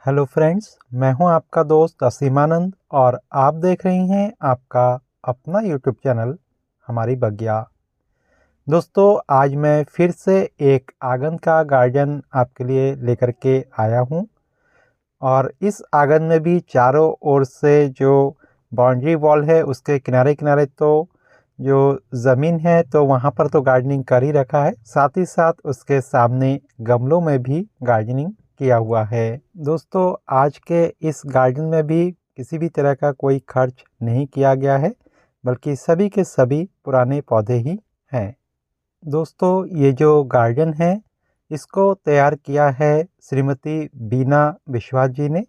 Hello friends, मैं हूं आपका दोस्त असीमानंद और आप देख रही हैं आपका अपना यूट्यूब चैनल हमारी बगिया। दोस्तों, आज मैं फिर से एक आंगन का गार्डन आपके लिए लेकर के आया हूं और इस आंगन में भी चारों ओर से जो बाउंड्री वॉल है उसके किनारे किनारे तो जो ज़मीन है तो वहां पर तो गार्डनिंग कर ही रखा है, साथ ही साथ उसके सामने गमलों में भी गार्डनिंग किया हुआ है। दोस्तों, आज के इस गार्डन में भी किसी भी तरह का कोई खर्च नहीं किया गया है, बल्कि सभी के सभी पुराने पौधे ही हैं। दोस्तों, ये जो गार्डन है इसको तैयार किया है श्रीमती बीना विश्वास जी ने,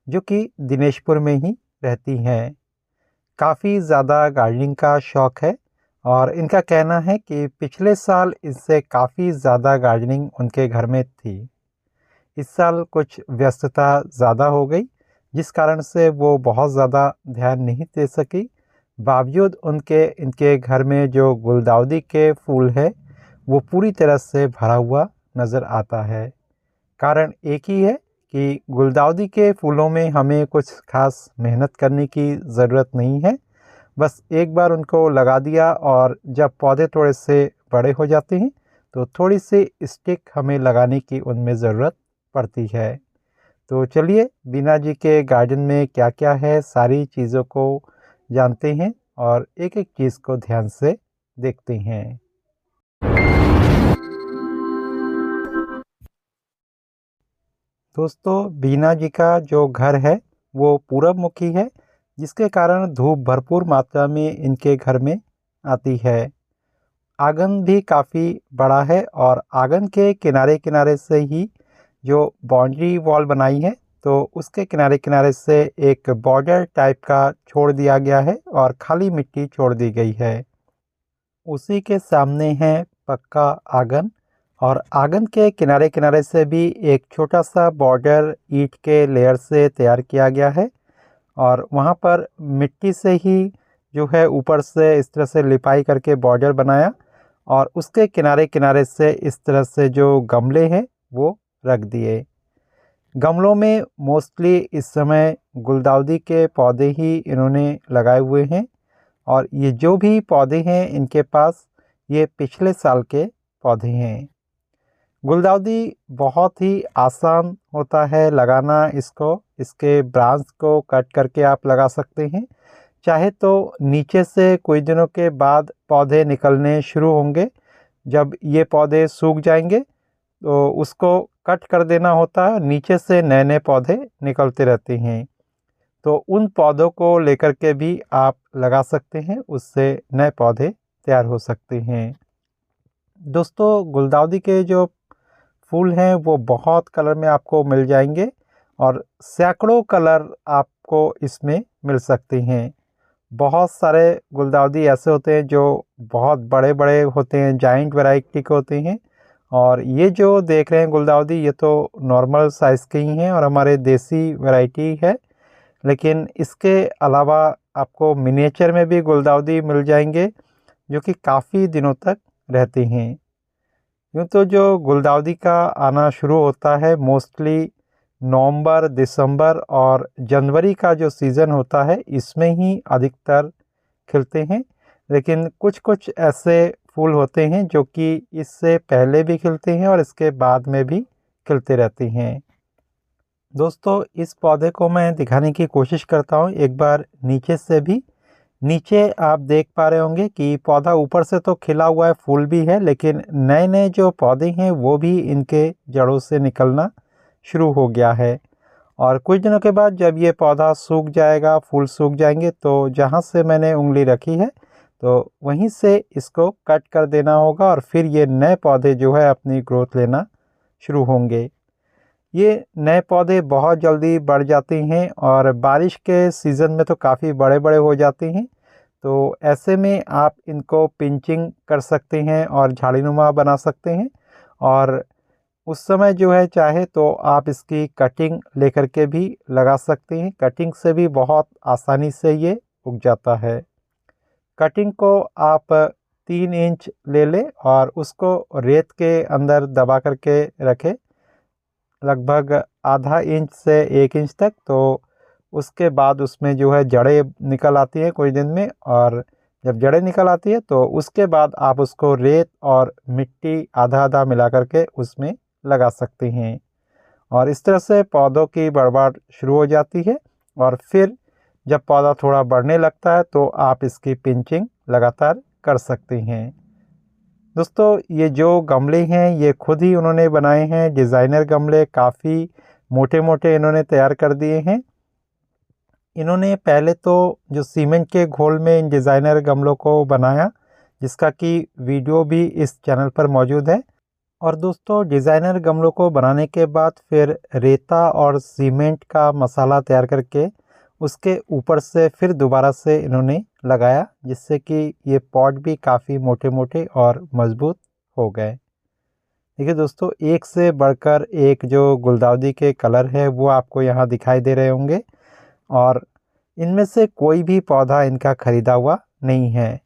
जो कि दिनेशपुर में ही रहती हैं। काफ़ी ज़्यादा गार्डनिंग का शौक़ है और इनका कहना है कि पिछले साल इससे काफ़ी ज़्यादा गार्डनिंग उनके घर में थी। इस साल कुछ व्यस्तता ज़्यादा हो गई, जिस कारण से वो बहुत ज़्यादा ध्यान नहीं दे सकी। बावजूद उनके इनके घर में जो गुलदाउदी के फूल है वो पूरी तरह से भरा हुआ नज़र आता है। कारण एक ही है कि गुलदाउदी के फूलों में हमें कुछ खास मेहनत करने की ज़रूरत नहीं है। बस एक बार उनको लगा दिया और जब पौधे थोड़े से बड़े हो जाते हैं तो थोड़ी सी स्टिक हमें लगाने की उनमें ज़रूरत पड़ती है। तो चलिए बीना जी के गार्डन में क्या क्या है सारी चीज़ों को जानते हैं और एक एक चीज़ को ध्यान से देखते हैं। दोस्तों, बीना जी का जो घर है वो पूरब मुखी है, जिसके कारण धूप भरपूर मात्रा में इनके घर में आती है। आंगन भी काफ़ी बड़ा है और आंगन के किनारे किनारे से ही जो बाउंड्री वॉल बनाई है तो उसके किनारे किनारे से एक बॉर्डर टाइप का छोड़ दिया गया है और खाली मिट्टी छोड़ दी गई है। उसी के सामने है पक्का आंगन और आंगन के किनारे किनारे से भी एक छोटा सा बॉर्डर ईंट के लेयर से तैयार किया गया है और वहाँ पर मिट्टी से ही जो है ऊपर से इस तरह से लिपाई करके बॉर्डर बनाया और उसके किनारे किनारे से इस तरह से जो गमले हैं वो रख दिए। गमलों में मोस्टली इस समय गुलदाउदी के पौधे ही इन्होंने लगाए हुए हैं और ये जो भी पौधे हैं इनके पास ये पिछले साल के पौधे हैं। गुलदाउदी बहुत ही आसान होता है लगाना इसको। इसके ब्रांच को कट करके आप लगा सकते हैं। चाहे तो नीचे से कुछ दिनों के बाद पौधे निकलने शुरू होंगे। जब ये पौधे सूख जाएंगे तो उसको कट कर देना होता है, नीचे से नए नए पौधे निकलते रहते हैं। तो उन पौधों को लेकर के भी आप लगा सकते हैं, उससे नए पौधे तैयार हो सकते हैं। दोस्तों, गुलदाउदी के जो फूल हैं वो बहुत कलर में आपको मिल जाएंगे और सैकड़ों कलर आपको इसमें मिल सकते हैं। बहुत सारे गुलदाउदी ऐसे होते हैं जो बहुत बड़े बड़े होते हैं, जाइंट वैरायटी के होते हैं। और ये जो देख रहे हैं गुलदाउदी ये तो नॉर्मल साइज़ के ही हैं और हमारे देसी वैरायटी है। लेकिन इसके अलावा आपको मिनिएचर में भी गुलदाउदी मिल जाएंगे जो कि काफ़ी दिनों तक रहते हैं। यूँ तो जो गुलदाउदी का आना शुरू होता है मोस्टली नवंबर, दिसंबर और जनवरी का जो सीज़न होता है इसमें ही अधिकतर खिलते हैं। लेकिन कुछ कुछ ऐसे फूल होते हैं जो कि इससे पहले भी खिलते हैं और इसके बाद में भी खिलते रहते हैं। दोस्तों, इस पौधे को मैं दिखाने की कोशिश करता हूँ एक बार नीचे से भी। नीचे आप देख पा रहे होंगे कि पौधा ऊपर से तो खिला हुआ है, फूल भी है, लेकिन नए नए जो पौधे हैं वो भी इनके जड़ों से निकलना शुरू हो गया है। और कुछ दिनों के बाद जब ये पौधा सूख जाएगा, फूल सूख जाएंगे, तो जहाँ से मैंने उंगली रखी है तो वहीं से इसको कट कर देना होगा और फिर ये नए पौधे जो है अपनी ग्रोथ लेना शुरू होंगे। ये नए पौधे बहुत जल्दी बढ़ जाते हैं और बारिश के सीज़न में तो काफ़ी बड़े बड़े हो जाते हैं। तो ऐसे में आप इनको पिंचिंग कर सकते हैं और झाड़ीनुमा बना सकते हैं और उस समय जो है चाहे तो आप इसकी कटिंग लेकर के भी लगा सकते हैं। कटिंग से भी बहुत आसानी से ये उग जाता है। कटिंग को आप 3 इंच ले लें और उसको रेत के अंदर दबा करके रखें। लगभग आधा इंच से 1 इंच तक। तो उसके बाद उसमें जो है जड़ें निकल आती हैं कुछ दिन में, और जब जड़ें निकल आती है तो उसके बाद आप उसको रेत और मिट्टी आधा आधा मिला करके उसमें लगा सकते हैं। और इस तरह से पौधों की बढ़वाट शुरू हो जाती है। और फिर जब पौधा थोड़ा बढ़ने लगता है तो आप इसकी पिंचिंग लगातार कर सकते हैं। दोस्तों, ये जो गमले हैं ये खुद ही उन्होंने बनाए हैं। डिज़ाइनर गमले काफ़ी मोटे मोटे इन्होंने तैयार कर दिए हैं। इन्होंने पहले तो जो सीमेंट के घोल में इन डिज़ाइनर गमलों को बनाया, जिसका कि वीडियो भी इस चैनल पर मौजूद है। और दोस्तों, डिज़ाइनर गमलों को बनाने के बाद फिर रेता और सीमेंट का मसाला तैयार करके उसके ऊपर से फिर दोबारा से इन्होंने लगाया, जिससे कि ये पॉट भी काफ़ी मोटे मोटे और मज़बूत हो गए। देखिए दोस्तों, एक से बढ़कर एक जो गुलदाउदी के कलर है वो आपको यहाँ दिखाई दे रहे होंगे। और इनमें से कोई भी पौधा इनका ख़रीदा हुआ नहीं है।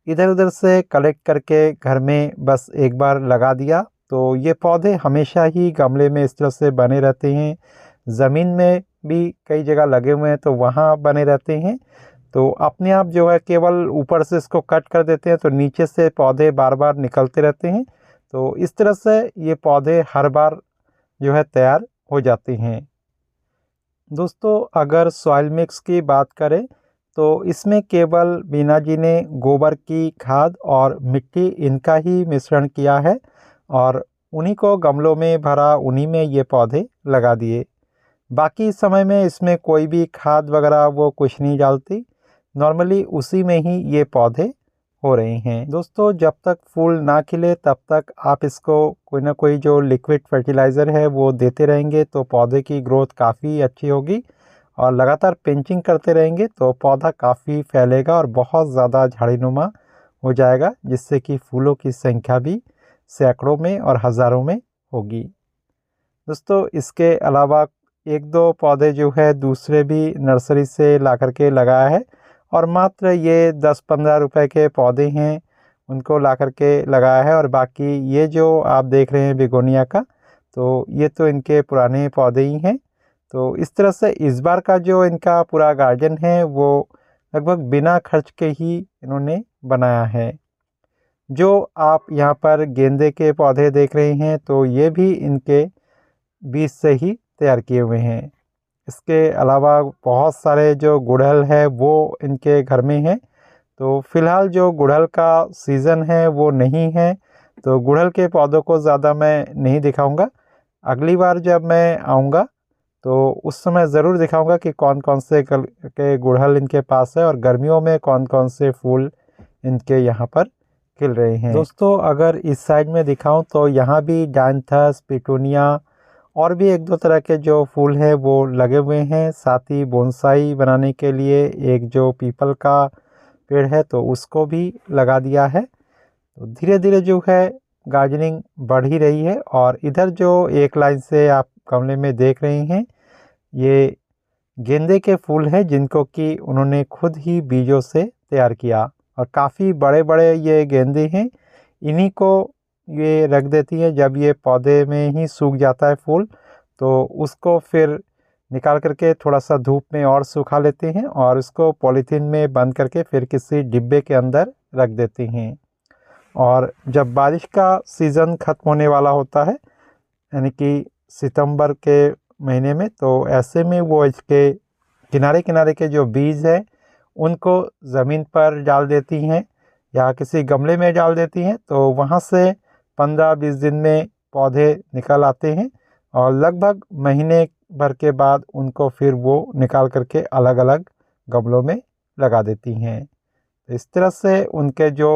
इधर उधर से कलेक्ट करके घर में बस एक बार लगा दिया तो ये पौधे हमेशा ही गमले में इस तरह से बने रहते हैं। ज़मीन में भी कई जगह लगे हुए हैं तो वहाँ बने रहते हैं। तो अपने आप जो है केवल ऊपर से इसको कट कर देते हैं तो नीचे से पौधे बार बार निकलते रहते हैं। तो इस तरह से ये पौधे हर बार जो है तैयार हो जाते हैं। दोस्तों, अगर सॉइल मिक्स की बात करें तो इसमें केवल बीना जी ने गोबर की खाद और मिट्टी इनका ही मिश्रण किया है और उन्हीं को गमलों में भरा, उन्हीं में ये पौधे लगा दिए। बाकी समय में इसमें कोई भी खाद वगैरह वो कुछ नहीं डालती, नॉर्मली उसी में ही ये पौधे हो रहे हैं। दोस्तों, जब तक फूल ना खिले तब तक आप इसको कोई ना कोई जो लिक्विड फर्टिलाइज़र है वो देते रहेंगे तो पौधे की ग्रोथ काफ़ी अच्छी होगी। और लगातार पिंचिंग करते रहेंगे तो पौधा काफ़ी फैलेगा और बहुत ज़्यादा झाड़ीनुमा हो जाएगा, जिससे कि फूलों की संख्या भी सैकड़ों में और हज़ारों में होगी। दोस्तों, इसके अलावा एक दो पौधे जो है दूसरे भी नर्सरी से ला करके लगाया है और मात्र ये 10-15 रुपए के पौधे हैं, उनको ला करके लगाया है। और बाकी ये जो आप देख रहे हैं बिगोनिया का, तो ये तो इनके पुराने पौधे ही हैं। तो इस तरह से इस बार का जो इनका पूरा गार्डन है वो लगभग बिना खर्च के ही इन्होंने बनाया है। जो आप यहाँ पर गेंदे के पौधे देख रहे हैं तो ये भी इनके बीज से ही तैयार किए हुए हैं। इसके अलावा बहुत सारे जो गुड़हल है वो इनके घर में है। तो फ़िलहाल जो गुड़हल का सीज़न है वो नहीं है, तो गुड़हल के पौधों को ज़्यादा मैं नहीं दिखाऊंगा। अगली बार जब मैं आऊँगा तो उस समय ज़रूर दिखाऊंगा कि कौन कौन से के गुड़हल इनके पास है और गर्मियों में कौन कौन से फूल इनके यहाँ पर खिल रहे हैं। दोस्तों, अगर इस साइड में दिखाऊं तो यहाँ भी डायंथस, पिटूनिया और भी एक दो तरह के जो फूल हैं वो लगे हुए हैं। साथ ही बोनसाई बनाने के लिए एक जो पीपल का पेड़ है तो उसको भी लगा दिया है। तो धीरे धीरे जो है गार्डनिंग बढ़ ही रही है। और इधर जो एक लाइन से आप गमले में देख रहे हैं ये गेंदे के फूल हैं, जिनको कि उन्होंने खुद ही बीजों से तैयार किया और काफ़ी बड़े बड़े ये गेंदे हैं। इन्हीं को ये रख देती है, जब ये पौधे में ही सूख जाता है फूल तो उसको फिर निकाल करके थोड़ा सा धूप में और सुखा लेते हैं और उसको पॉलीथीन में बंद करके फिर किसी डिब्बे के अंदर रख देते हैं। और जब बारिश का सीज़न ख़त्म होने वाला होता है, यानी कि सितंबर के महीने में, तो ऐसे में वो इसके किनारे किनारे के जो बीज हैं उनको ज़मीन पर डाल देती हैं या किसी गमले में डाल देती हैं। तो वहाँ से 15-20 दिन में पौधे निकल आते हैं और लगभग महीने भर के बाद उनको फिर वो निकाल करके अलग अलग गमलों में लगा देती हैं। तो इस तरह से उनके जो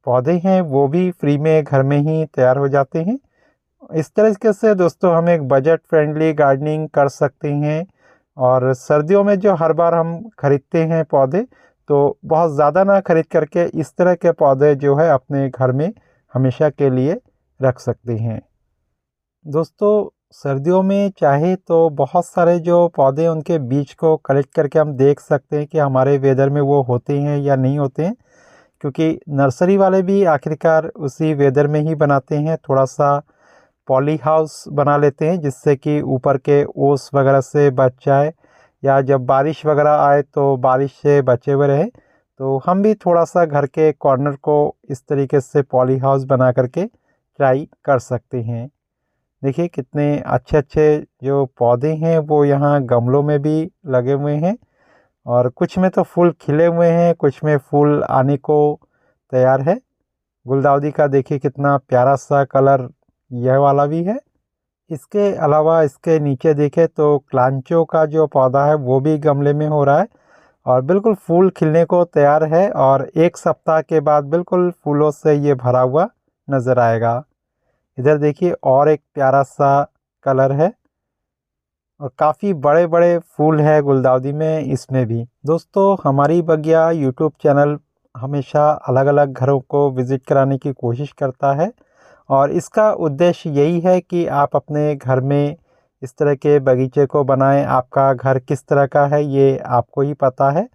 पौधे हैं वो भी फ्री में घर में ही तैयार हो जाते हैं। इस तरीके से दोस्तों हम एक बजट फ्रेंडली गार्डनिंग कर सकते हैं। और सर्दियों में जो हर बार हम खरीदते हैं पौधे, तो बहुत ज़्यादा ना खरीद करके इस तरह के पौधे जो है अपने घर में हमेशा के लिए रख सकते हैं। दोस्तों, सर्दियों में चाहे तो बहुत सारे जो पौधे उनके बीज को कलेक्ट करके हम देख सकते हैं कि हमारे वेदर में वो होते हैं या नहीं होते हैं, क्योंकि नर्सरी वाले भी आखिरकार उसी वेदर में ही बनाते हैं। थोड़ा सा पॉली हाउस बना लेते हैं जिससे कि ऊपर के ओस वगैरह से बच जाए, या जब बारिश वगैरह आए तो बारिश से बचे हुए रहे। तो हम भी थोड़ा सा घर के कॉर्नर को इस तरीके से पॉली हाउस बना करके ट्राई कर सकते हैं। देखिए कितने अच्छे अच्छे जो पौधे हैं वो यहाँ गमलों में भी लगे हुए हैं, और कुछ में तो फूल खिले हुए हैं, कुछ में फूल आने को तैयार है। गुलदाउदी का देखिए कितना प्यारा सा कलर यह वाला भी है। इसके अलावा इसके नीचे देखें तो क्लांचो का जो पौधा है वो भी गमले में हो रहा है, और बिल्कुल फूल खिलने को तैयार है, और 1 सप्ताह के बाद बिल्कुल फूलों से ये भरा हुआ नज़र आएगा। इधर देखिए और एक प्यारा सा कलर है, और काफ़ी बड़े बड़े फूल है गुलदाउदी में इसमें भी। दोस्तों हमारी बगिया यूट्यूब चैनल हमेशा अलग अलग घरों को विज़िट कराने की कोशिश करता है, और इसका उद्देश्य यही है कि आप अपने घर में इस तरह के बगीचे को बनाएं। आपका घर किस तरह का है ये आपको ही पता है,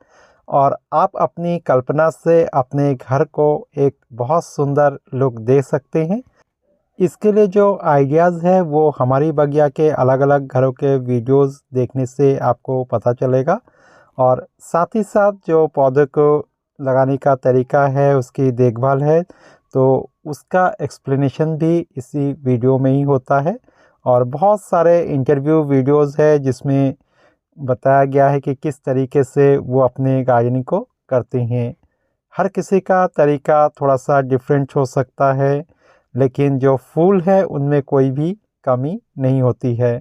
और आप अपनी कल्पना से अपने घर को एक बहुत सुंदर लुक दे सकते हैं। इसके लिए जो आइडियाज़ है वो हमारी बगिया के अलग अलग घरों के वीडियोस देखने से आपको पता चलेगा, और साथ ही साथ जो पौधे को लगाने का तरीका है, उसकी देखभाल है, तो उसका एक्सप्लेनेशन भी इसी वीडियो में ही होता है। और बहुत सारे इंटरव्यू वीडियोस है जिसमें बताया गया है कि किस तरीके से वो अपने गार्डनिंग को करते हैं। हर किसी का तरीका थोड़ा सा डिफरेंट हो सकता है, लेकिन जो फूल है उनमें कोई भी कमी नहीं होती है।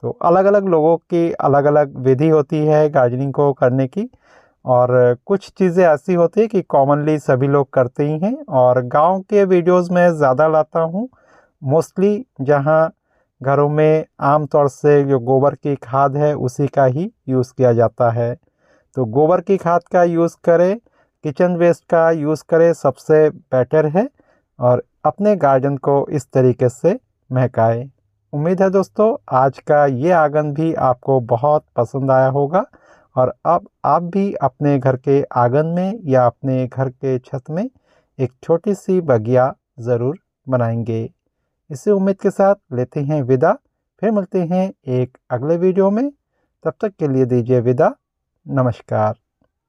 तो अलग अलग लोगों की अलग अलग विधि होती है गार्डनिंग को करने की, और कुछ चीज़ें ऐसी होती है कि कॉमनली सभी लोग करते ही हैं, और गांव के वीडियोस में ज़्यादा लाता हूँ मोस्टली, जहां घरों में आम तौर से जो गोबर की खाद है उसी का ही यूज़ किया जाता है। तो गोबर की खाद का यूज़ करें, किचन वेस्ट का यूज़ करें, सबसे बेटर है, और अपने गार्डन को इस तरीके से महकाएं। उम्मीद है दोस्तों आज का ये आंगन भी आपको बहुत पसंद आया होगा, और अब आप भी अपने घर के आंगन में या अपने घर के छत में एक छोटी सी बगिया ज़रूर बनाएंगे। इसी उम्मीद के साथ लेते हैं विदा, फिर मिलते हैं एक अगले वीडियो में। तब तक के लिए दीजिए विदा, नमस्कार।